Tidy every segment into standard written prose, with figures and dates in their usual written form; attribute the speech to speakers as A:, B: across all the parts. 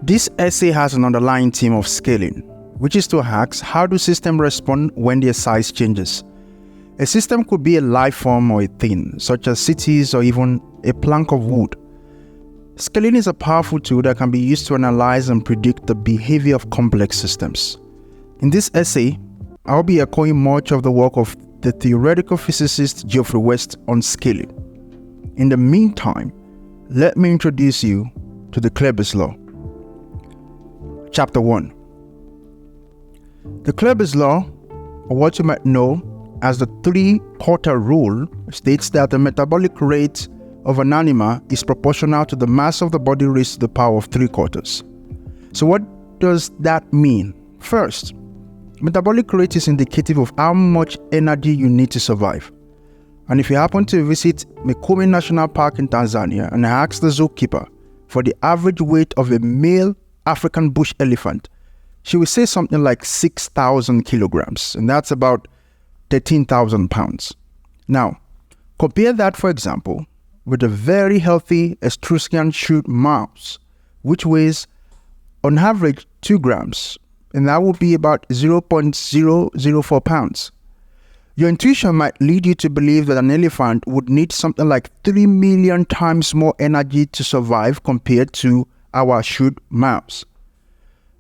A: This essay has an underlying theme of scaling, which is to ask, how do systems respond when their size changes? A system could be a life form or a thing, such as cities or even a plank of wood. Scaling is a powerful tool that can be used to analyze and predict the behavior of complex systems. In this essay, I'll be echoing much of the work of the theoretical physicist Geoffrey West on scaling. In the meantime, let me introduce you to the Kleiber's Law. Chapter 1. The Kleiber's Law, or what you might know as the 3/4 rule, states that the metabolic rate of an animal is proportional to the mass of the body raised to the power of 3/4. So what does that mean? First, metabolic rate is indicative of how much energy you need to survive. And if you happen to visit Mikumi National Park in Tanzania and ask the zookeeper for the average weight of a male African bush elephant, she will say something like 6,000 kilograms, and that's about 13,000 pounds. Now, compare that, for example, with a very healthy Etruscan-shoed mouse, which weighs, on average, 2 grams, and that would be about 0.004 pounds. Your intuition might lead you to believe that an elephant would need something like 3 million times more energy to survive compared to our shoed mouse.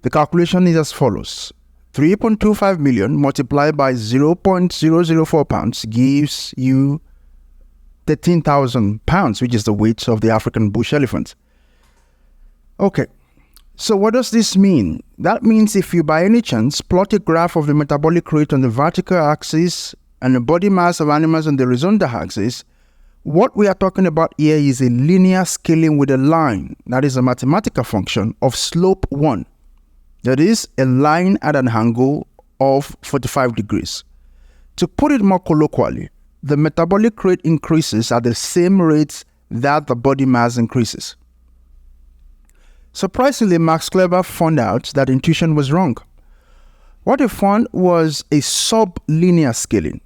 A: The calculation is as follows. 3.25 million multiplied by 0.004 pounds gives you 13,000 pounds, which is the weight of the African bush elephant. Okay, so what does this mean? That means if you by any chance plot a graph of the metabolic rate on the vertical axis and the body mass of animals on the horizontal axis, what we are talking about here is a linear scaling with a line, that is a mathematical function of slope 1. That is a line at an angle of 45 degrees. To put it more colloquially, the metabolic rate increases at the same rates that the body mass increases. Surprisingly, Max Kleiber found out that intuition was wrong. What he found was a sublinear scaling,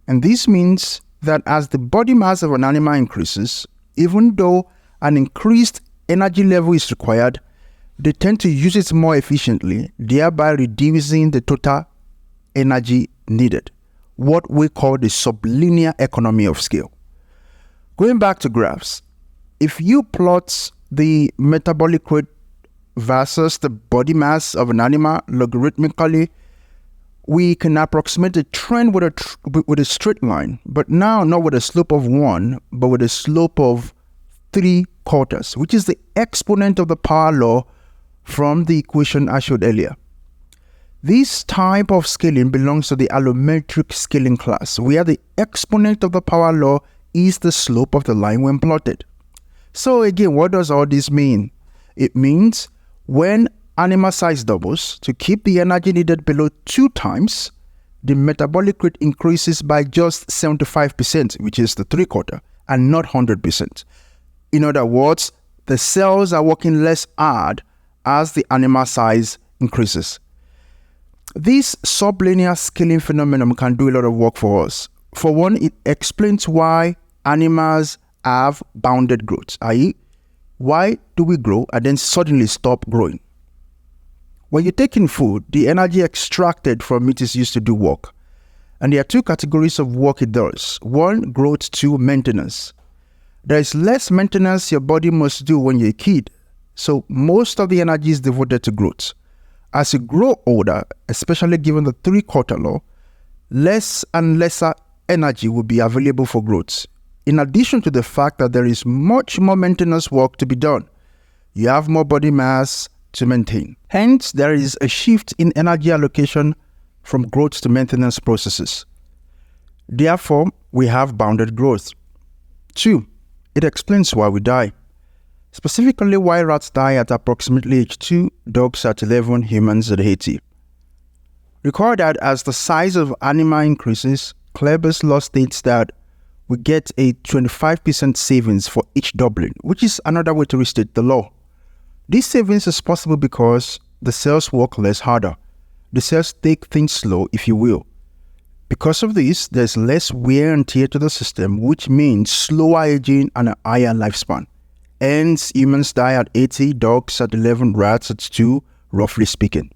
A: and this means that as the body mass of an animal increases, even though an increased energy level is required, they tend to use it more efficiently, thereby reducing the total energy needed, what we call the sublinear economy of scale. Going back to graphs, if you plot the metabolic rate versus the body mass of an animal logarithmically, we can approximate a trend with a straight line, but now not with a slope of 1, but with a slope of 3/4, which is the exponent of the power law from the equation I showed earlier. This type of scaling belongs to the allometric scaling class, where the exponent of the power law is the slope of the line when plotted. So again, what does all this mean? It means when animal size doubles, to keep the energy needed below 2 times, the metabolic rate increases by just 75%, which is the 3/4, and not 100%. In other words, the cells are working less hard as the animal size increases. This sublinear scaling phenomenon can do a lot of work for us. For one, it explains why animals have bounded growth, i.e., why do we grow and then suddenly stop growing? When you take in food, the energy extracted from it is used to do work. And there are 2 categories of work it does. 1, growth, 2, maintenance. There is less maintenance your body must do when you're a kid, so most of the energy is devoted to growth. As you grow older, especially given the 3/4 law, less and lesser energy will be available for growth. In addition to the fact that there is much more maintenance work to be done, you have more body mass to maintain. Hence, there is a shift in energy allocation from growth to maintenance processes. Therefore, we have bounded growth. 2, it explains why we die. Specifically, why rats die at approximately age 2, dogs at 11, humans at 80. Recall that as the size of animal increases, Kleiber's law states that we get a 25% savings for each doubling, which is another way to restate the law. This savings is possible because the cells work less harder. The cells take things slow, if you will. Because of this, there's less wear and tear to the system, which means slower aging and a higher lifespan. Hence, humans die at 80, dogs at 11, rats at 2, roughly speaking.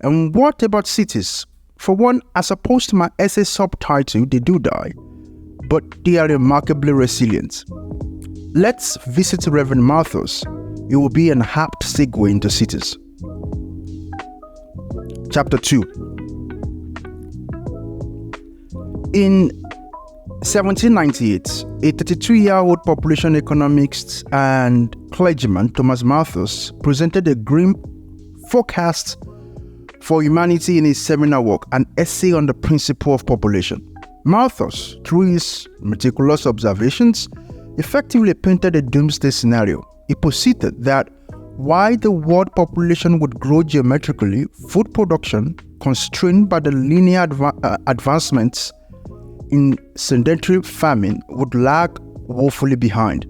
A: And what about cities? For one, as opposed to my essay subtitle, they do die, but they are remarkably resilient. Let's visit Reverend Malthus. It will be an apt segue into cities. Chapter 2. In 1798, a 32-year-old population economist and clergyman, Thomas Malthus, presented a grim forecast for humanity in his seminal work, An Essay on the Principle of Population. Malthus, through his meticulous observations, effectively painted a doomsday scenario. He posited that while the world population would grow geometrically, food production, constrained by the linear advancements in sedentary farming, would lag woefully behind.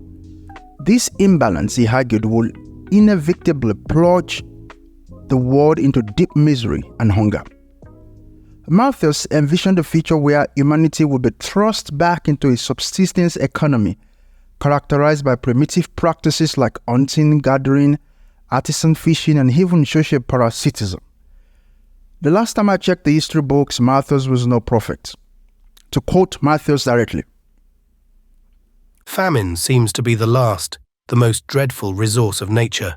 A: This imbalance, he argued, will inevitably plunge the world into deep misery and hunger. Malthus envisioned a future where humanity would be thrust back into a subsistence economy characterized by primitive practices like hunting, gathering, artisan fishing, and even social parasitism. The last time I checked the history books, Malthus was no prophet. To quote Malthus directly,
B: "Famine seems to be the last, the most dreadful resource of nature.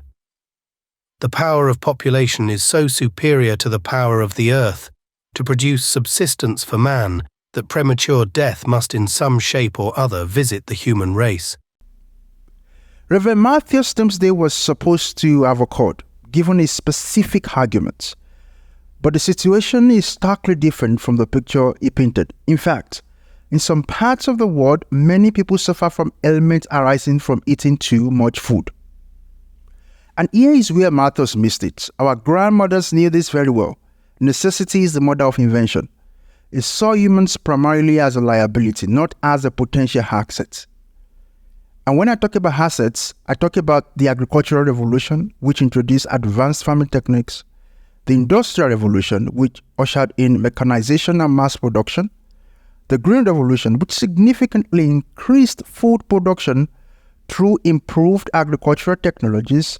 B: The power of population is so superior to the power of the earth to produce subsistence for man that premature death must in some shape or other visit the human race."
A: Reverend Malthus' doomsday was supposed to have occurred, given his specific arguments. But the situation is starkly different from the picture he painted. In fact, in some parts of the world, many people suffer from ailments arising from eating too much food. And here is where Malthus missed it. Our grandmothers knew this very well. Necessity is the mother of invention. It saw humans primarily as a liability, not as a potential asset. And when I talk about assets, I talk about the agricultural revolution, which introduced advanced farming techniques, the industrial revolution, which ushered in mechanization and mass production, the green revolution, which significantly increased food production through improved agricultural technologies,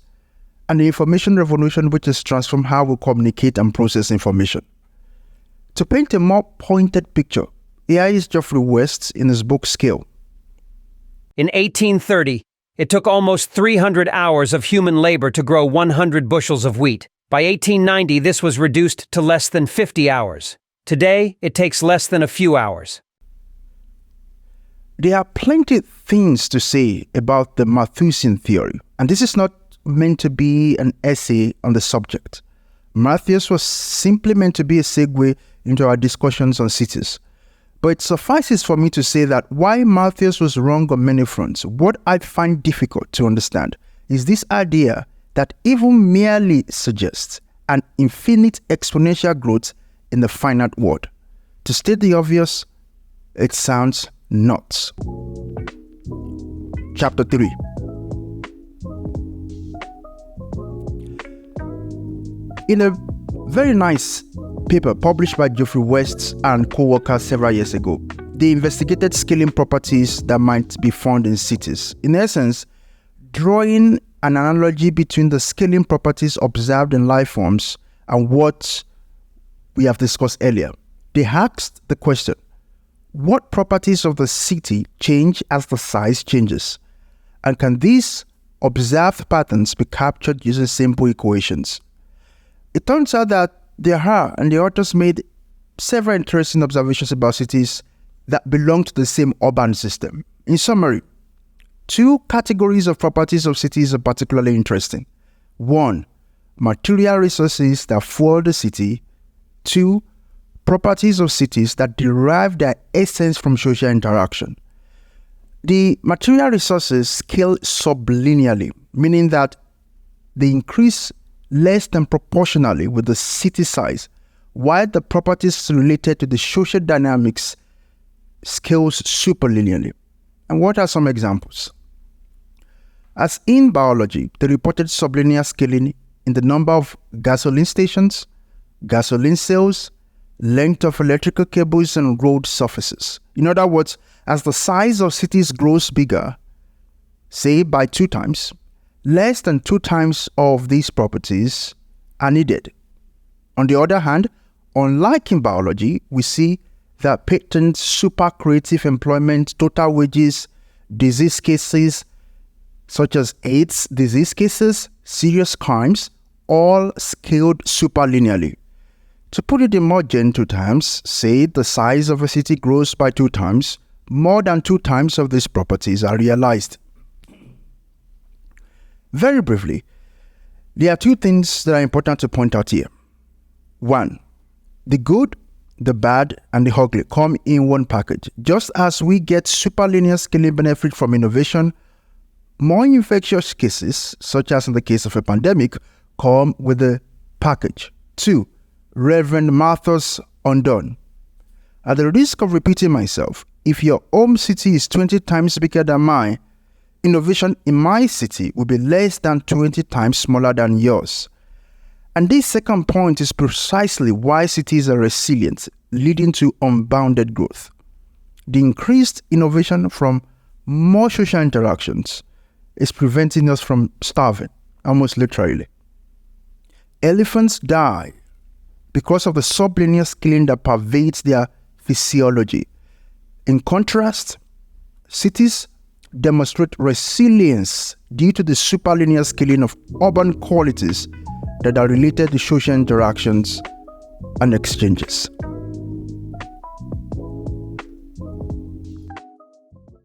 A: and the information revolution, which has transformed how we communicate and process information. To paint a more pointed picture, here is Geoffrey West in his book Scale.
C: In 1830, it took almost 300 hours of human labor to grow 100 bushels of wheat. By 1890, this was reduced to less than 50 hours. Today, it takes less than a few hours.
A: There are plenty of things to say about the Malthusian theory, and this is not meant to be an essay on the subject. Malthus was simply meant to be a segue into our discussions on cities. But it suffices for me to say that while Malthus was wrong on many fronts, what I find difficult to understand is this idea that even merely suggests an infinite exponential growth in the finite world. To state the obvious, it sounds nuts. Chapter 3. In a very nice paper published by Geoffrey West and co-workers several years ago, they investigated scaling properties that might be found in cities. In essence, drawing an analogy between the scaling properties observed in life forms and what we have discussed earlier. They asked the question, what properties of the city change as the size changes? And can these observed patterns be captured using simple equations? It turns out that there are, and the authors made several interesting observations about cities that belong to the same urban system. In summary, two categories of properties of cities are particularly interesting. One, material resources that fuel the city. Two, properties of cities that derive their essence from social interaction. The material resources scale sublinearly, meaning that they increase less than proportionally with the city size, while the properties related to the social dynamics scales superlinearly. And what are some examples? As in biology, they reported sublinear scaling in the number of gasoline stations, gasoline cells, length of electrical cables, and road surfaces. In other words, as the size of cities grows bigger, say by 2 times, less than 2 times of these properties are needed. On the other hand, unlike in biology, we see that patent, super creative employment, total wages, disease cases such as AIDS disease cases, serious crimes, all scaled superlinearly. To put it in more gentle terms, say the size of a city grows by 2 times, more than 2 times of these properties are realized. Very briefly, there are 2 things that are important to point out here. 1. The good, the bad, and the ugly come in one package. Just as we get superlinear scaling benefit from innovation, more infectious cases, such as in the case of a pandemic, come with the package. 2. Reverend Malthus undone. At the risk of repeating myself, if your home city is 20 times bigger than mine, innovation in my city will be less than 20 times smaller than yours. And this second point is precisely why cities are resilient, leading to unbounded growth. The increased innovation from more social interactions is preventing us from starving, almost literally. Elephants die because of the sublinear scaling that pervades their physiology. In contrast, cities demonstrate resilience due to the superlinear scaling of urban qualities that are related to social interactions and exchanges.